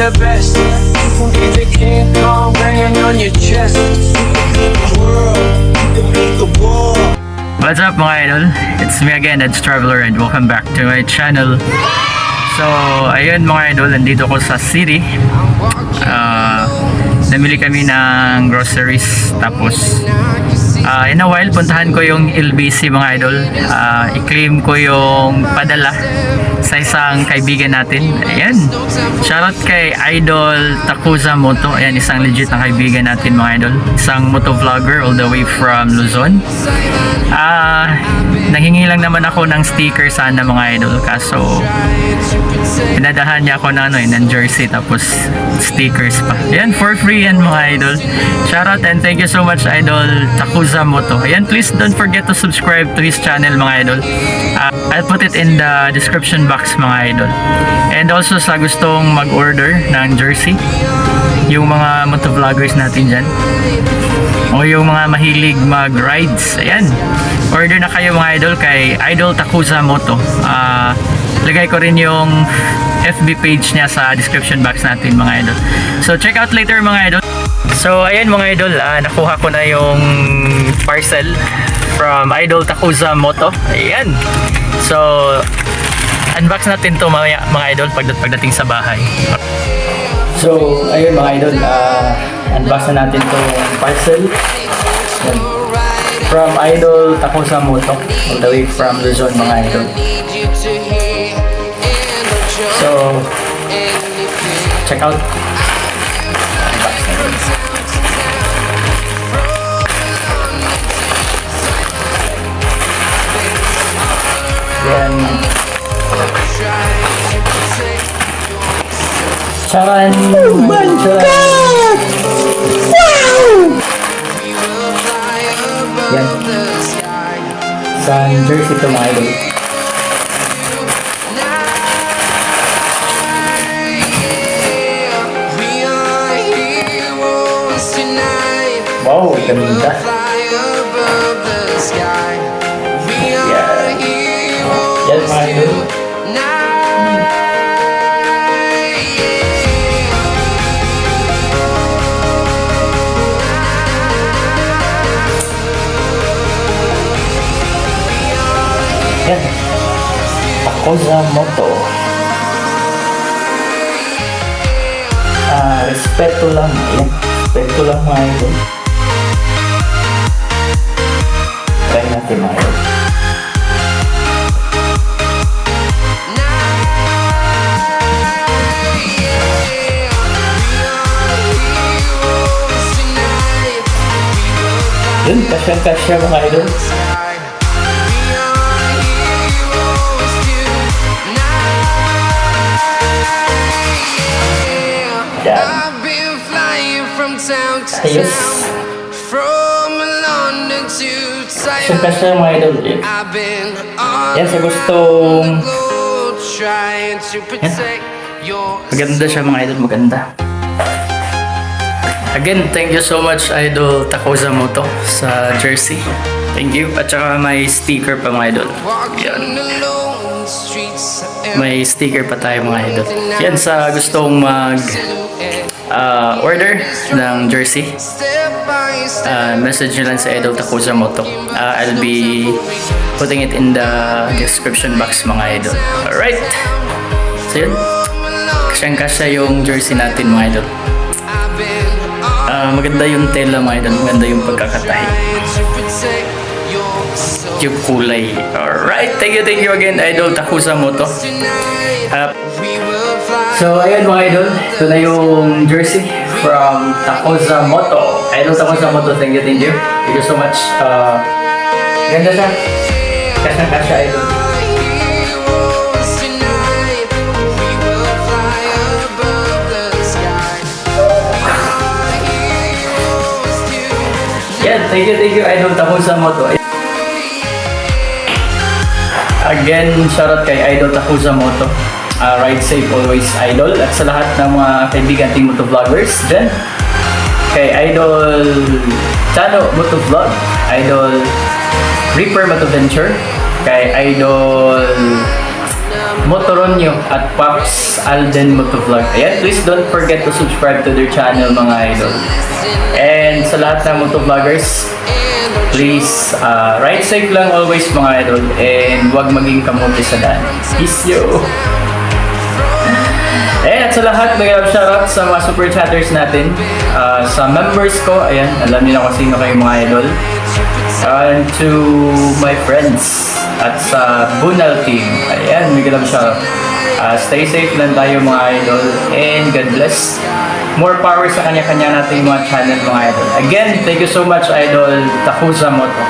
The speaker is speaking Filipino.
the best. Keep the king Kong banging on your chest. World, defeat the war. What's up mga idol? It's me again, Ed's Traveler, and welcome back to my channel. So, ayun mga idol, nandito ko sa city. Namili kami ng groceries. Tapos, in a while, puntahan ko yung LBC mga idol. I-claim ko yung padala sa isang kaibigan natin. Ayan. Shoutout kay Idol Takuza Moto. Ayan, isang legit na kaibigan natin mga idol. Isang motovlogger all the way from Luzon. Nanghingi lang naman ako ng sticker sana mga idol. Kaso, pinadahan niya ako ng jersey tapos stickers pa. Ayan, for free yan mga idol. Shoutout and thank you so much Idol Takuza Moto. Ayan, please don't forget to subscribe to his channel mga idol. I'll put it in the description box mga idol. And also sa gustong mag-order ng jersey, yung mga motovloggers natin dyan, o yung mga mahilig mag-rides, ayan, order na kayo mga idol kay Idol Takuza Moto. Lagay ko rin yung FB page niya sa description box natin mga idol. So check out later mga idol. So ayan mga idol, nakuha ko na yung parcel from Idol Takuza Moto. Ayan. So unbox natin to mga idol pagdating sa bahay. So ayun mga idol, unbox na natin to parcel. Ayan. From Idol Takuza Moto all the way from Luzon mga idol. So check out. Yan. Charan! Oh my God! Wow! Yan. Sa jersey ito mga idol. Wow, ganda. Yan mga idol. Yan. Takuza Moto. Respeto lang. Yan. Respeto lang mga idol. Try natin mga idol. Yun, kasya mga idol. Yan. Ayos. Kasya mga idol. Yan, sa gustong yan. Maganda siya mga idol, maganda. Again, thank you so much Idol Takuza Moto sa jersey. Thank you. At saka may sticker pa mga idol. Yan. May sticker pa tayo mga idol. Yan, sa gustong mag order ng jersey, message nyo lang sa Idol Takuza Moto. I'll be putting it in the description box mga idol. Alright. So yun. Kasyang-kasya yung jersey natin mga idol. Maganda yung tela mga idol, maganda yung pagkakatahi, yung kulay. Alright, thank you again Idol Takuza Moto. So ayan mga idol, ito na yung jersey from Takuza Moto. Idol Takuza Moto, thank you so much. Ganda siya, kasya idol. Yan, thank you Idol Takuza Moto. Again, shoutout kay Idol Takuza Moto. Ride safe always idol. At sa lahat ng mga kaibigan ting motovloggers dyan, kay Idol Chano Motovlog, Idol Reaper Motoventure, kay Idol Motoronyo at Pops Alden Motovlog. Ayan, please don't forget to subscribe to their channel mga idol. And sa lahat ng motovloggers, please ride safe lang always mga idol and huwag maging kamote sa daan. Peace yo! At sa lahat, may shoutout sa mga super chatters natin. Sa members ko, ayan, alam niyo na kung sino kayo mga idol. And to my friends at sa Bunal team, ayan, may shoutout. Stay safe lang tayo mga idol and God bless. More power sa kanya-kanya natin mga channel mga idol. Again, thank you so much idol Takuza Moto.